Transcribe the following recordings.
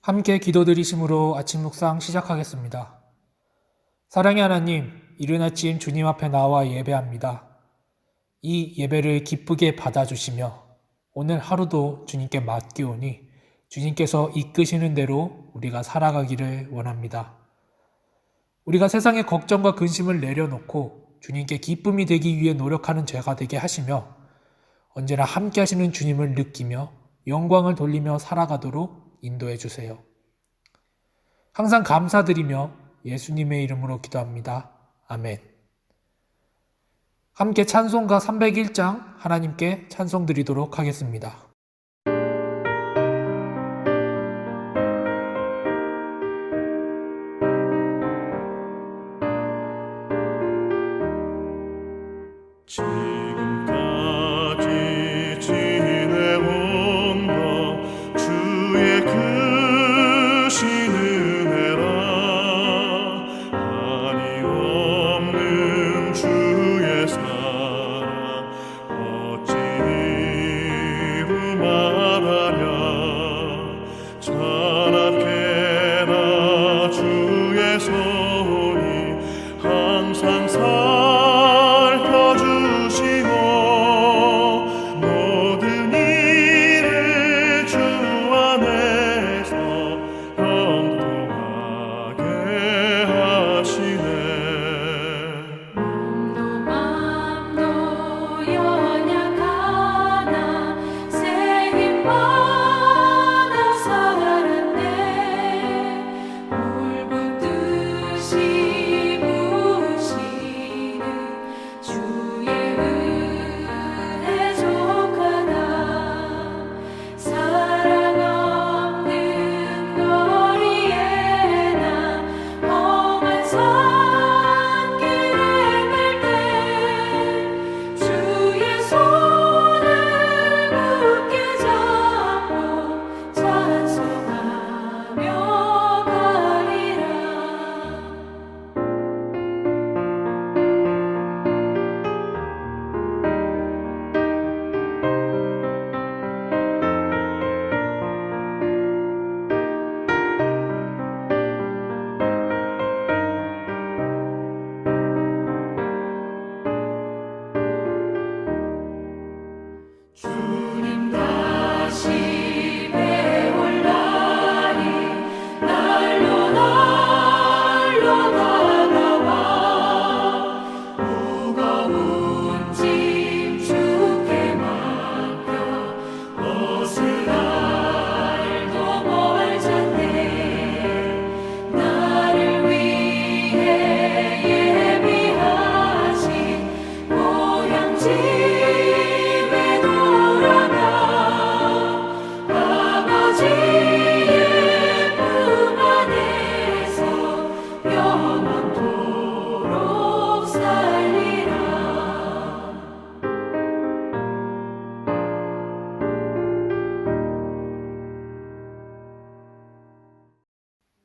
함께 기도드리심으로 아침 묵상 시작하겠습니다. 사랑의 하나님, 이른 아침 주님 앞에 나와 예배합니다. 이 예배를 기쁘게 받아주시며 오늘 하루도 주님께 맡기오니 주님께서 이끄시는 대로 우리가 살아가기를 원합니다. 우리가 세상의 걱정과 근심을 내려놓고 주님께 기쁨이 되기 위해 노력하는 죄가 되게 하시며 언제나 함께 하시는 주님을 느끼며 영광을 돌리며 살아가도록 인도해 주세요. 항상 감사드리며 예수님의 이름으로 기도합니다. 아멘. 함께 찬송가 301장 하나님께 찬송 드리도록 하겠습니다. 지금까지 지내온 것 주의 크신 은혜라. 한이 없는 주의 사랑 어찌 이루 말하랴. 찬악해나 주의 손이 항상 살펴주시고 모든 일을 주 안에서 형통하게 하시네. 몸도 맘도 연약하나 새 힘 받아 살았네. 물 붓듯이 부으시는 주의 은혜 족하다. 사랑 없는 거리에 나 험한 산길에 갈 때 주의 손을 굳게 잡고 찬송하며 가리라. 주님 다시 배울 날이 날로 다가와. 무거운 짐 주께 맡겨 벗을 날도 멀잖네. 나를 위해 예비하신 고향 집에 돌아가 아버지의 품 안에서 영원토록 살리라.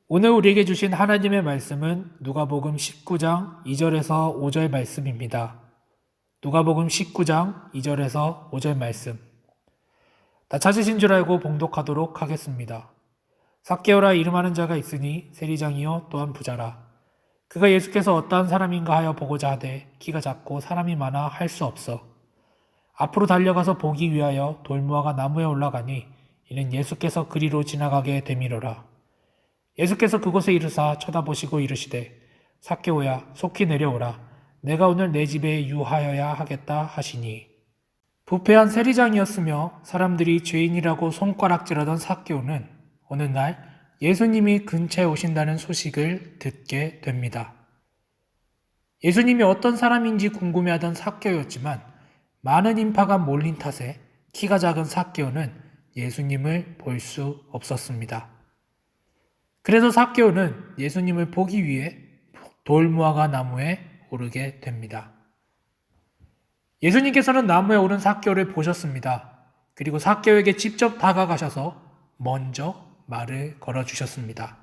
오늘 우리에게 주신 하나님의 말씀은 누가복음 19장 2절에서 5절 말씀입니다. 누가복음 19장 2절에서 5절 말씀. 다 찾으신 줄 알고 봉독하도록 하겠습니다. 삭개오라 이름하는 자가 있으니 세리장이요 또한 부자라. 그가 예수께서 어떠한 사람인가 하여 보고자 하되 키가 작고 사람이 많아 할 수 없어. 앞으로 달려가서 보기 위하여 돌무화과 나무에 올라가니 이는 예수께서 그리로 지나가게 되미로라. 예수께서 그곳에 이르사 쳐다보시고 이르시되 삭개오야 속히 내려오라. 내가 오늘 내 집에 유하여야 하겠다 하시니. 부패한 세리장이었으며 사람들이 죄인이라고 손가락질하던 삭개오는 어느 날 예수님이 근처에 오신다는 소식을 듣게 됩니다. 예수님이 어떤 사람인지 궁금해하던 삭개오였지만 많은 인파가 몰린 탓에 키가 작은 삭개오는 예수님을 볼 수 없었습니다. 그래서 삭개오는 예수님을 보기 위해 돌무화과 나무에 오르게 됩니다. 예수님께서는 나무에 오른 삭개오를 보셨습니다. 그리고 삭개오에게 직접 다가가셔서 먼저 말을 걸어주셨습니다.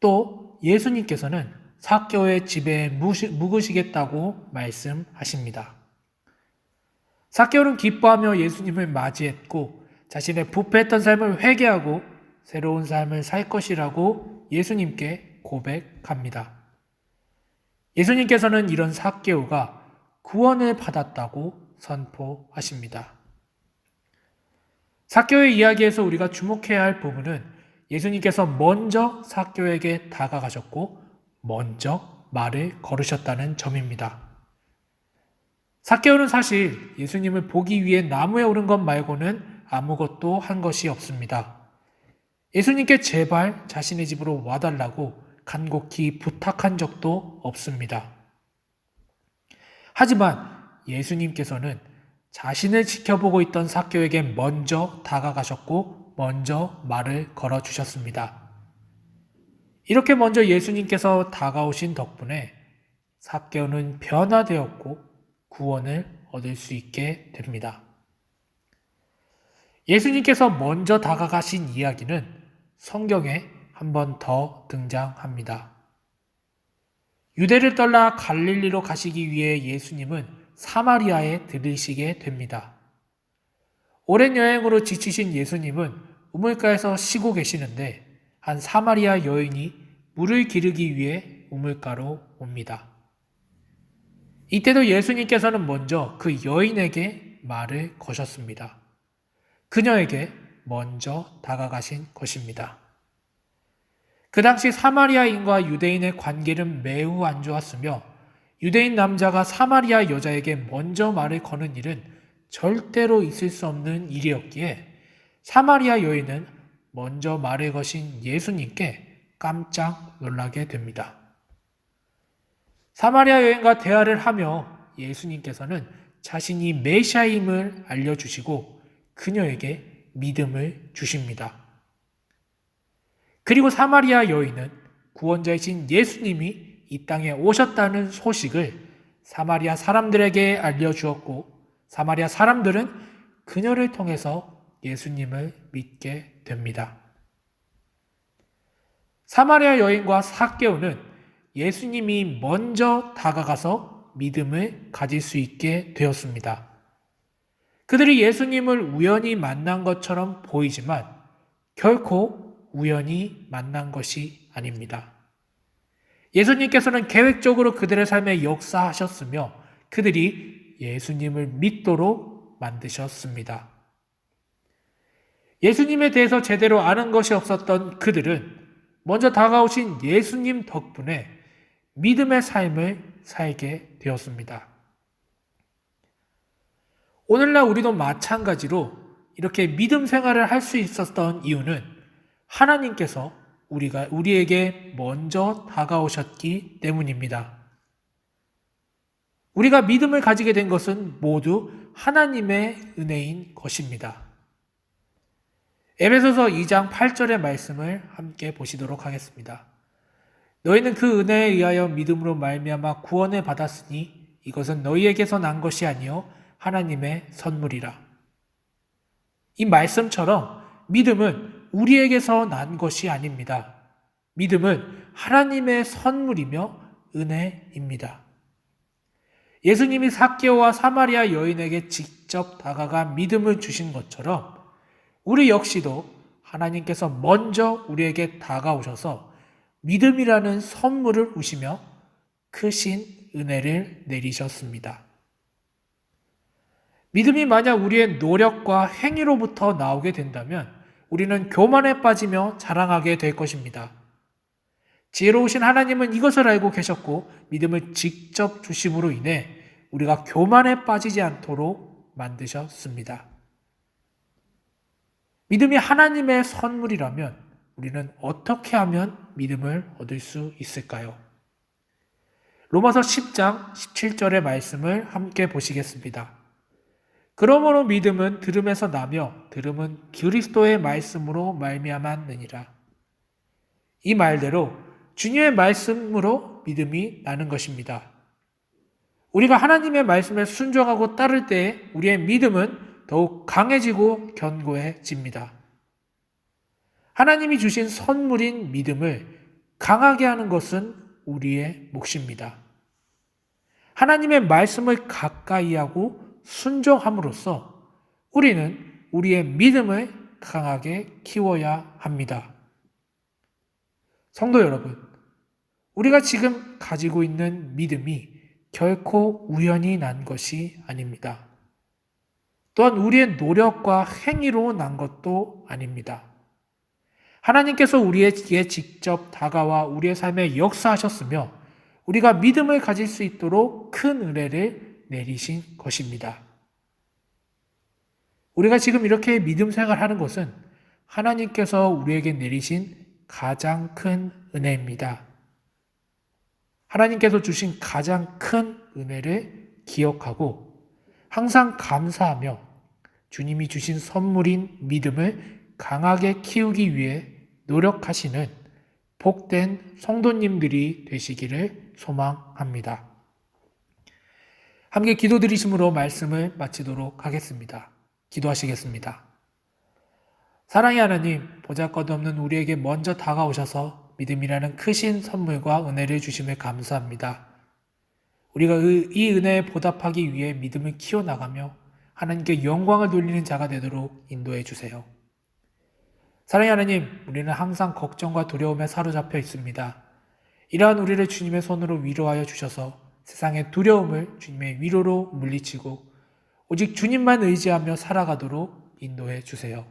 또 예수님께서는 삭개오의 집에 묵으시겠다고 말씀하십니다. 삭개오는 기뻐하며 예수님을 맞이했고 자신의 부패했던 삶을 회개하고 새로운 삶을 살 것이라고 예수님께 고백합니다. 예수님께서는 이런 삭개오가 구원을 받았다고 선포하십니다. 삭개오의 이야기에서 우리가 주목해야 할 부분은 예수님께서 먼저 삭개오에게 다가가셨고 먼저 말을 걸으셨다는 점입니다. 삭개오는 사실 예수님을 보기 위해 나무에 오른 것 말고는 아무것도 한 것이 없습니다. 예수님께 제발 자신의 집으로 와달라고 간곡히 부탁한 적도 없습니다. 하지만 예수님께서는 자신을 지켜보고 있던 삭개오에게 먼저 다가가셨고 먼저 말을 걸어주셨습니다. 이렇게 먼저 예수님께서 다가오신 덕분에 삭개오는 변화되었고 구원을 얻을 수 있게 됩니다. 예수님께서 먼저 다가가신 이야기는 성경에 한 번 더 등장합니다. 유대를 떠나 갈릴리로 가시기 위해 예수님은 사마리아에 들으시게 됩니다. 오랜 여행으로 지치신 예수님은 우물가에서 쉬고 계시는데 한 사마리아 여인이 물을 기르기 위해 우물가로 옵니다. 이때도 예수님께서는 먼저 그 여인에게 말을 거셨습니다. 그녀에게 먼저 다가가신 것입니다. 그 당시 사마리아인과 유대인의 관계는 매우 안 좋았으며 유대인 남자가 사마리아 여자에게 먼저 말을 거는 일은 절대로 있을 수 없는 일이었기에 사마리아 여인은 먼저 말을 거신 예수님께 깜짝 놀라게 됩니다. 사마리아 여인과 대화를 하며 예수님께서는 자신이 메시아임을 알려주시고 그녀에게 믿음을 주십니다. 그리고 사마리아 여인은 구원자이신 예수님이 이 땅에 오셨다는 소식을 사마리아 사람들에게 알려주었고 사마리아 사람들은 그녀를 통해서 예수님을 믿게 됩니다. 사마리아 여인과 삭개오는 예수님이 먼저 다가가서 믿음을 가질 수 있게 되었습니다. 그들이 예수님을 우연히 만난 것처럼 보이지만 결코 우연히 만난 것이 아닙니다. 예수님께서는 계획적으로 그들의 삶에 역사하셨으며 그들이 예수님을 믿도록 만드셨습니다. 예수님에 대해서 제대로 아는 것이 없었던 그들은 먼저 다가오신 예수님 덕분에 믿음의 삶을 살게 되었습니다. 오늘날 우리도 마찬가지로 이렇게 믿음 생활을 할 수 있었던 이유는 하나님께서 우리에게 먼저 다가오셨기 때문입니다. 우리가 믿음을 가지게 된 것은 모두 하나님의 은혜인 것입니다. 에베소서 2장 8절의 말씀을 함께 보시도록 하겠습니다. 너희는 그 은혜에 의하여 믿음으로 말미암아 구원을 받았으니 이것은 너희에게서 난 것이 아니요 하나님의 선물이라. 이 말씀처럼 믿음은 우리에게서 난 것이 아닙니다. 믿음은 하나님의 선물이며 은혜입니다. 예수님이 삭개오와 사마리아 여인에게 직접 다가가 믿음을 주신 것처럼 우리 역시도 하나님께서 먼저 우리에게 다가오셔서 믿음이라는 선물을 주시며 크신 은혜를 내리셨습니다. 믿음이 만약 우리의 노력과 행위로부터 나오게 된다면 우리는 교만에 빠지며 자랑하게 될 것입니다. 지혜로우신 하나님은 이것을 알고 계셨고 믿음을 직접 주심으로 인해 우리가 교만에 빠지지 않도록 만드셨습니다. 믿음이 하나님의 선물이라면 우리는 어떻게 하면 믿음을 얻을 수 있을까요? 로마서 10장 17절의 말씀을 함께 보시겠습니다. 그러므로 믿음은 들음에서 나며 들음은 그리스도의 말씀으로 말미암았느니라. 이 말대로 주님의 말씀으로 믿음이 나는 것입니다. 우리가 하나님의 말씀에 순종하고 따를 때 우리의 믿음은 더욱 강해지고 견고해집니다. 하나님이 주신 선물인 믿음을 강하게 하는 것은 우리의 몫입니다. 하나님의 말씀을 가까이 하고 순종함으로써 우리는 우리의 믿음을 강하게 키워야 합니다. 성도 여러분, 우리가 지금 가지고 있는 믿음이 결코 우연히 난 것이 아닙니다. 또한 우리의 노력과 행위로 난 것도 아닙니다. 하나님께서 우리에게 직접 다가와 우리의 삶에 역사하셨으며 우리가 믿음을 가질 수 있도록 큰 은혜를 내리신 것입니다. 우리가 지금 이렇게 믿음 생활하는 것은 하나님께서 우리에게 내리신 가장 큰 은혜입니다. 하나님께서 주신 가장 큰 은혜를 기억하고 항상 감사하며 주님이 주신 선물인 믿음을 강하게 키우기 위해 노력하시는 복된 성도님들이 되시기를 소망합니다. 함께 기도드리심으로 말씀을 마치도록 하겠습니다. 기도하시겠습니다. 사랑의 하나님, 보잘것없는 우리에게 먼저 다가오셔서 믿음이라는 크신 선물과 은혜를 주심을 감사합니다. 우리가 이 은혜에 보답하기 위해 믿음을 키워나가며 하나님께 영광을 돌리는 자가 되도록 인도해 주세요. 사랑의 하나님, 우리는 항상 걱정과 두려움에 사로잡혀 있습니다. 이러한 우리를 주님의 손으로 위로하여 주셔서 세상의 두려움을 주님의 위로로 물리치고 오직 주님만 의지하며 살아가도록 인도해 주세요.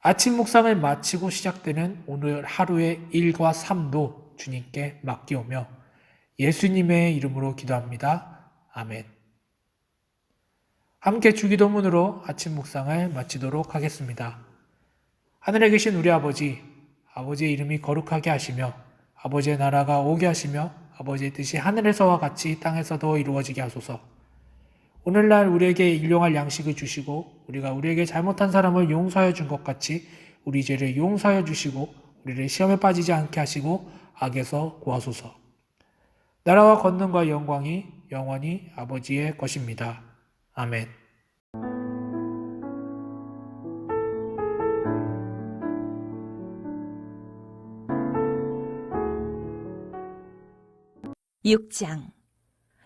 아침 묵상을 마치고 시작되는 오늘 하루의 일과 삶도 주님께 맡기오며 예수님의 이름으로 기도합니다. 아멘. 함께 주기도문으로 아침 묵상을 마치도록 하겠습니다. 하늘에 계신 우리 아버지, 아버지의 이름이 거룩하게 하시며 아버지의 나라가 오게 하시며 아버지의 뜻이 하늘에서와 같이 땅에서도 이루어지게 하소서. 오늘날 우리에게 일용할 양식을 주시고 우리가 우리에게 잘못한 사람을 용서하여 준 것 같이 우리 죄를 용서하여 주시고 우리를 시험에 빠지지 않게 하시고 악에서 구하소서. 나라와 권능과 영광이 영원히 아버지의 것입니다. 아멘. (6장)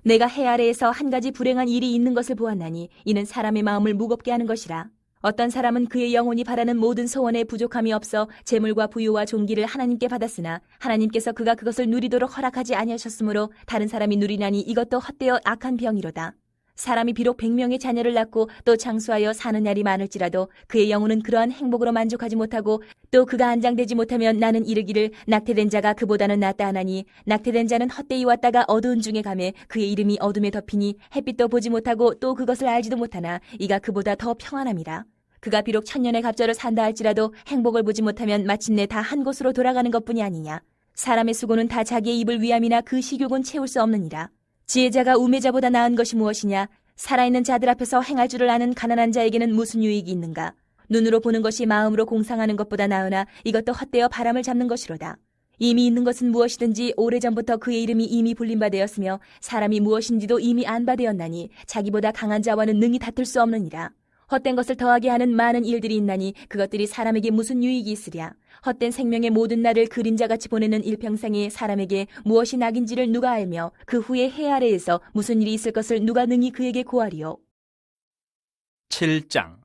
내가 해 아래에서 한 가지 불행한 일이 있는 것을 보았나니 이는 사람의 마음을 무겁게 하는 것이라. 어떤 사람은 그의 영혼이 바라는 모든 소원에 부족함이 없어 재물과 부유와 존귀를 하나님께 받았으나 하나님께서 그가 그것을 누리도록 허락하지 아니하셨으므로 다른 사람이 누리나니 이것도 헛되어 악한 병이로다. 사람이 비록 100명의 자녀를 낳고 또 장수하여 사는 날이 많을지라도 그의 영혼은 그러한 행복으로 만족하지 못하고 또 그가 안장되지 못하면 나는 이르기를 낙태된 자가 그보다는 낫다 하나니 낙태된 자는 헛되이 왔다가 어두운 중에 가매 그의 이름이 어둠에 덮이니 햇빛도 보지 못하고 또 그것을 알지도 못하나 이가 그보다 더 평안함이라. 그가 비록 1000년의 갑절을 산다 할지라도 행복을 보지 못하면 마침내 다 한 곳으로 돌아가는 것뿐이 아니냐. 사람의 수고는 다 자기의 입을 위함이나 그 식욕은 채울 수 없느니라. 지혜자가 우매자보다 나은 것이 무엇이냐? 살아있는 자들 앞에서 행할 줄을 아는 가난한 자에게는 무슨 유익이 있는가? 눈으로 보는 것이 마음으로 공상하는 것보다 나으나 이것도 헛되어 바람을 잡는 것이로다. 이미 있는 것은 무엇이든지 오래전부터 그의 이름이 이미 불린 바 되었으며 사람이 무엇인지도 이미 안 바 되었나니 자기보다 강한 자와는 능히 다툴 수 없느니라. 헛된 것을 더하게 하는 많은 일들이 있나니 그것들이 사람에게 무슨 유익이 있으랴. 헛된 생명의 모든 날을 그림자같이 보내는 일평생에 사람에게 무엇이 낙인지를 누가 알며 그 후에 해 아래에서 무슨 일이 있을 것을 누가 능히 그에게 고하리요. 7장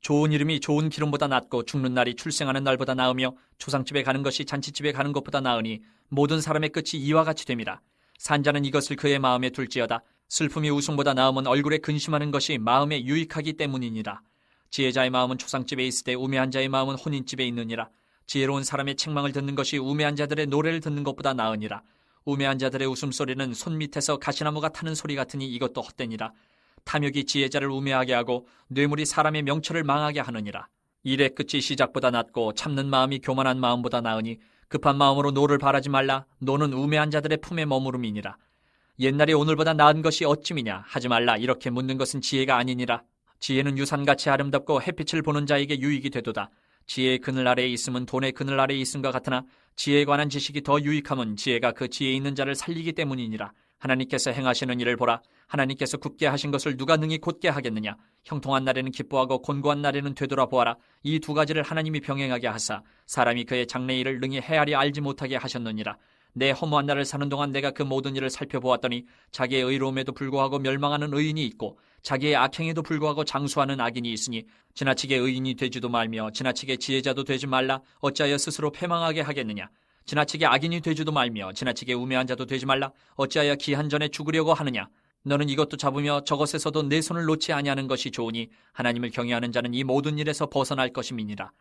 좋은 이름이 좋은 기름보다 낫고 죽는 날이 출생하는 날보다 나으며 초상집에 가는 것이 잔치집에 가는 것보다 나으니 모든 사람의 끝이 이와 같이 됨이라. 산자는 이것을 그의 마음에 둘지어다. 슬픔이 웃음보다 나음은 얼굴에 근심하는 것이 마음에 유익하기 때문이니라. 지혜자의 마음은 초상집에 있을 때 우매한 자의 마음은 혼인집에 있느니라. 지혜로운 사람의 책망을 듣는 것이 우매한 자들의 노래를 듣는 것보다 나으니라. 우매한 자들의 웃음소리는 손 밑에서 가시나무가 타는 소리 같으니 이것도 헛되니라. 탐욕이 지혜자를 우매하게 하고 뇌물이 사람의 명철을 망하게 하느니라. 일의 끝이 시작보다 낫고 참는 마음이 교만한 마음보다 나으니 급한 마음으로 노를 바라지 말라. 노는 우매한 자들의 품에 머무름이니라. 옛날이 오늘보다 나은 것이 어찌미냐 하지 말라. 이렇게 묻는 것은 지혜가 아니니라. 지혜는 유산같이 아름답고 햇빛을 보는 자에게 유익이 되도다. 지혜의 그늘 아래에 있음은 돈의 그늘 아래에 있음과 같으나 지혜에 관한 지식이 더 유익함은 지혜가 그 지혜에 있는 자를 살리기 때문이니라. 하나님께서 행하시는 일을 보라. 하나님께서 굳게 하신 것을 누가 능히 곧게 하겠느냐. 형통한 날에는 기뻐하고 곤고한 날에는 되돌아보아라. 이 두 가지를 하나님이 병행하게 하사 사람이 그의 장래일을 능히 헤아려 알지 못하게 하셨느니라. 내 허무한 날을 사는 동안 내가 그 모든 일을 살펴보았더니 자기의 의로움에도 불구하고 멸망하는 의인이 있고 자기의 악행에도 불구하고 장수하는 악인이 있으니 지나치게 의인이 되지도 말며 지나치게 지혜자도 되지 말라. 어찌하여 스스로 패망하게 하겠느냐. 지나치게 악인이 되지도 말며 지나치게 우매한 자도 되지 말라. 어찌하여 기한 전에 죽으려고 하느냐. 너는 이것도 잡으며 저것에서도 내 손을 놓지 아니하는 것이 좋으니 하나님을 경외하는 자는 이 모든 일에서 벗어날 것임이니라.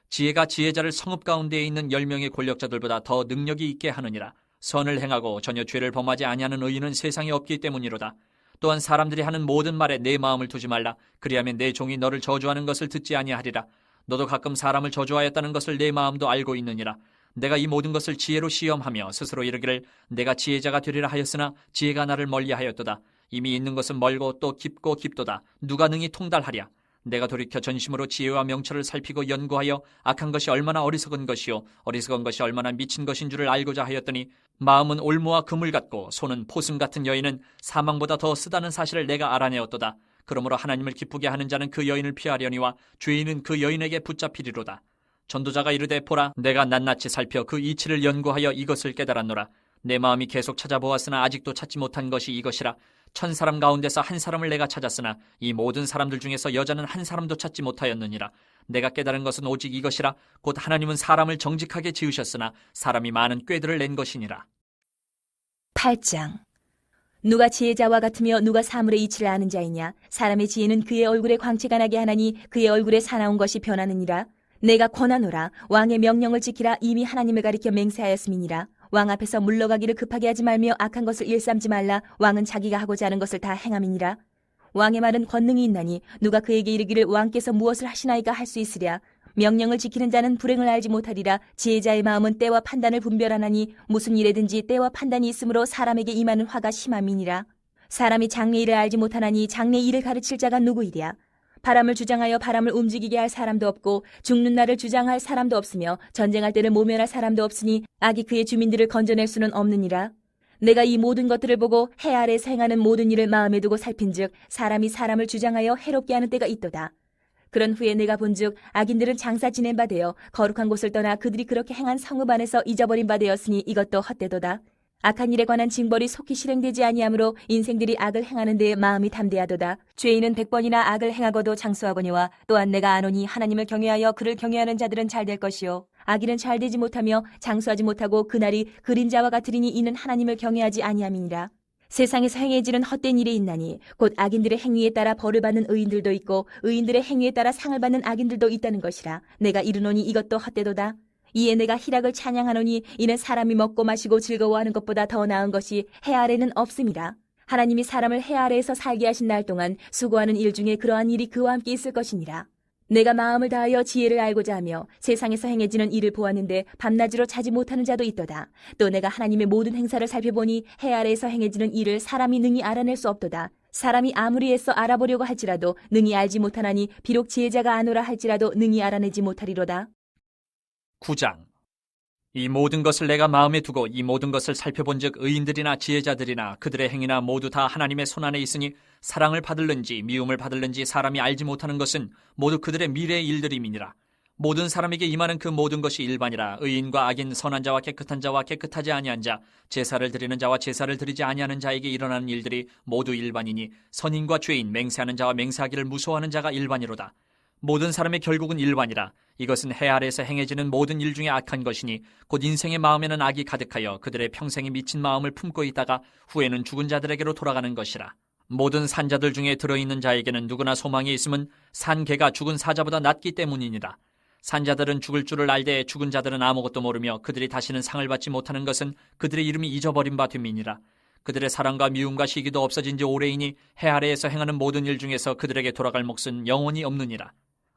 지혜가 지혜자를 성읍 가운데에 있는 10명의 권력자들보다 더 능력이 있게 하느니라. 선을 행하고 전혀 죄를 범하지 아니하는 의인은 세상에 없기 때문이로다. 또한 사람들이 하는 모든 말에 내 마음을 두지 말라. 그리하면 내 종이 너를 저주하는 것을 듣지 아니하리라. 너도 가끔 사람을 저주하였다는 것을 내 마음도 알고 있느니라. 내가 이 모든 것을 지혜로 시험하며 스스로 이르기를 내가 지혜자가 되리라 하였으나 지혜가 나를 멀리하였도다. 이미 있는 것은 멀고 또 깊고 깊도다. 누가 능히 통달하랴. 내가 돌이켜 전심으로 지혜와 명철을 살피고 연구하여 악한 것이 얼마나 어리석은 것이요 어리석은 것이 얼마나 미친 것인 줄을 알고자 하였더니 마음은 올무와 그물 같고 손은 포승 같은 여인은 사망보다 더 쓰다는 사실을 내가 알아내었도다. 그러므로 하나님을 기쁘게 하는 자는 그 여인을 피하려니와 죄인은 그 여인에게 붙잡히리로다. 전도자가 이르되 보라 내가 낱낱이 살펴 그 이치를 연구하여 이것을 깨달았노라. 내 마음이 계속 찾아보았으나 아직도 찾지 못한 것이 이것이라. 1000사람 가운데서 한 사람을 내가 찾았으나 이 모든 사람들 중에서 여자는 한 사람도 찾지 못하였느니라. 내가 깨달은 것은 오직 이것이라. 곧 하나님은 사람을 정직하게 지으셨으나 사람이 많은 꾀들을 낸 것이니라. 8장. 누가 지혜자와 같으며 누가 사물의 이치를 아는 자이냐. 사람의 지혜는 그의 얼굴에 광채가 나게 하나니 그의 얼굴에 사나운 것이 변하느니라. 내가 권하노라. 왕의 명령을 지키라. 이미 하나님을 가리켜 맹세하였음이니라. 왕 앞에서 물러가기를 급하게 하지 말며 악한 것을 일삼지 말라. 왕은 자기가 하고자 하는 것을 다 행함이니라. 왕의 말은 권능이 있나니 누가 그에게 이르기를 왕께서 무엇을 하시나이까 할 수 있으랴. 명령을 지키는 자는 불행을 알지 못하리라. 지혜자의 마음은 때와 판단을 분별하나니 무슨 일에든지 때와 판단이 있으므로 사람에게 임하는 화가 심함이니라. 사람이 장래 일을 알지 못하나니 장래 일을 가르칠 자가 누구이랴. 바람을 주장하여 바람을 움직이게 할 사람도 없고 죽는 날을 주장할 사람도 없으며 전쟁할 때를 모면할 사람도 없으니 악이 그의 주민들을 건져낼 수는 없느니라. 내가 이 모든 것들을 보고 해 아래에서 행하는 모든 일을 마음에 두고 살핀즉 사람이 사람을 주장하여 해롭게 하는 때가 있도다. 그런 후에 내가 본즉 악인들은 장사 지낸 바 되어 거룩한 곳을 떠나 그들이 그렇게 행한 성읍 안에서 잊어버린 바 되었으니 이것도 헛되도다. 악한 일에 관한 징벌이 속히 실행되지 아니하므로 인생들이 악을 행하는 데에 마음이 담대하도다. 죄인은 100번이나 악을 행하고도 장수하거니와 또한 내가 아노니 하나님을 경외하여 그를 경외하는 자들은 잘 될 것이요 악인은 잘 되지 못하며 장수하지 못하고 그날이 그림자와 같으리니 이는 하나님을 경외하지 아니함이니라. 세상에서 행해지는 헛된 일이 있나니 곧 악인들의 행위에 따라 벌을 받는 의인들도 있고 의인들의 행위에 따라 상을 받는 악인들도 있다는 것이라. 내가 이르노니 이것도 헛되도다. 이에 내가 희락을 찬양하노니 이는 사람이 먹고 마시고 즐거워하는 것보다 더 나은 것이 해 아래는 없음이라. 하나님이 사람을 해 아래에서 살게 하신 날 동안 수고하는 일 중에 그러한 일이 그와 함께 있을 것이니라. 내가 마음을 다하여 지혜를 알고자 하며 세상에서 행해지는 일을 보았는데 밤낮으로 자지 못하는 자도 있도다. 또 내가 하나님의 모든 행사를 살펴보니 해 아래에서 행해지는 일을 사람이 능히 알아낼 수 없도다. 사람이 아무리 애써 알아보려고 할지라도 능히 알지 못하나니 비록 지혜자가 아노라 할지라도 능히 알아내지 못하리로다. 9장. 이 모든 것을 내가 마음에 두고 이 모든 것을 살펴본즉 의인들이나 지혜자들이나 그들의 행위나 모두 다 하나님의 손안에 있으니 사랑을 받을는지 미움을 받을는지 사람이 알지 못하는 것은 모두 그들의 미래의 일들임이니라. 모든 사람에게 임하는 그 모든 것이 일반이라. 의인과 악인, 선한 자와 깨끗한 자와 깨끗하지 아니한 자, 제사를 드리는 자와 제사를 드리지 아니하는 자에게 일어나는 일들이 모두 일반이니 선인과 죄인, 맹세하는 자와 맹세하기를 무서워하는 자가 일반이로다. 모든 사람의 결국은 일반이라. 이것은 해 아래에서 행해지는 모든 일 중에 악한 것이니 곧 인생의 마음에는 악이 가득하여 그들의 평생에 미친 마음을 품고 있다가 후에는 죽은 자들에게로 돌아가는 것이라. 모든 산자들 중에 들어있는 자에게는 누구나 소망이 있음은 산 개가 죽은 사자보다 낫기 때문이니라. 산자들은 죽을 줄을 알되 죽은 자들은 아무것도 모르며 그들이 다시는 상을 받지 못하는 것은 그들의 이름이 잊어버린 바 됨이니라. 그들의 사랑과 미움과 시기도 없어진 지 오래이니 해 아래에서 행하는 모든 일 중에서 그들에게 돌아갈 몫은 영원히 없느니라.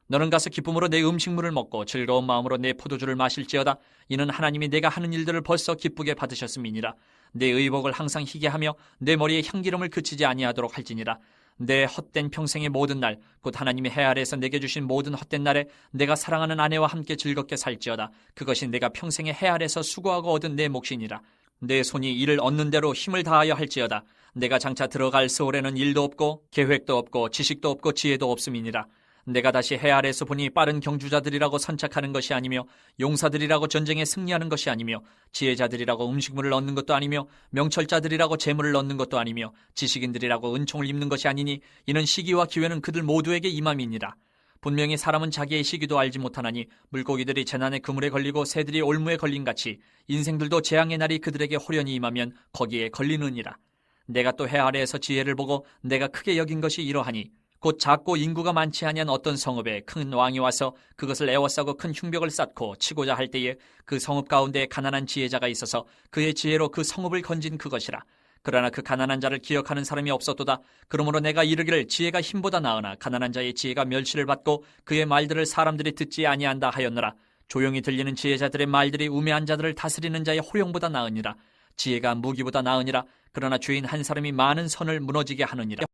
너는 가서 기쁨으로 내 음식물을 먹고 즐거운 마음으로 내 포도주를 마실지어다. 이는 하나님이 내가 하는 일들을 벌써 기쁘게 받으셨음이니라. 내 의복을 항상 희게 하며 내 머리에 향기름을 그치지 아니하도록 할지니라. 내 헛된 평생의 모든 날, 곧 하나님이 해 아래에서 내게 주신 모든 헛된 날에 내가 사랑하는 아내와 함께 즐겁게 살지어다. 그것이 내가 평생의 해 아래에서 수고하고 얻은 내 몫이니라. 내 손이 이를 얻는 대로 힘을 다하여 할지어다. 내가 장차 들어갈 세월에는 일도 없고 계획도 없고 지식도 없고 지혜도 없음이니라. 내가 다시 해 아래에서 보니 빠른 경주자들이라고 선착하는 것이 아니며 용사들이라고 전쟁에 승리하는 것이 아니며 지혜자들이라고 음식물을 얻는 것도 아니며 명철자들이라고 재물을 얻는 것도 아니며 지식인들이라고 은총을 입는 것이 아니니 이는 시기와 기회는 그들 모두에게 임함이니라. 분명히 사람은 자기의 시기도 알지 못하나니 물고기들이 재난의 그물에 걸리고 새들이 올무에 걸린 같이 인생들도 재앙의 날이 그들에게 호련히 임하면 거기에 걸리느니라. 내가 또 해 아래에서 지혜를 보고 내가 크게 여긴 것이 이러하니 곧 작고 인구가 많지 아니한 어떤 성읍에 큰 왕이 와서 그것을 에워싸고 큰 흉벽을 쌓고 치고자 할 때에 그 성읍 가운데 가난한 지혜자가 있어서 그의 지혜로 그 성읍을 건진 그것이라. 그러나 그 가난한 자를 기억하는 사람이 없었도다. 그러므로 내가 이르기를 지혜가 힘보다 나으나 가난한 자의 지혜가 멸시를 받고 그의 말들을 사람들이 듣지 아니한다 하였노라. 조용히 들리는 지혜자들의 말들이 우매한 자들을 다스리는 자의 호령보다 나으니라. 지혜가 무기보다 나으니라. 그러나 죄인 한 사람이 많은 선을 무너지게 하느니라.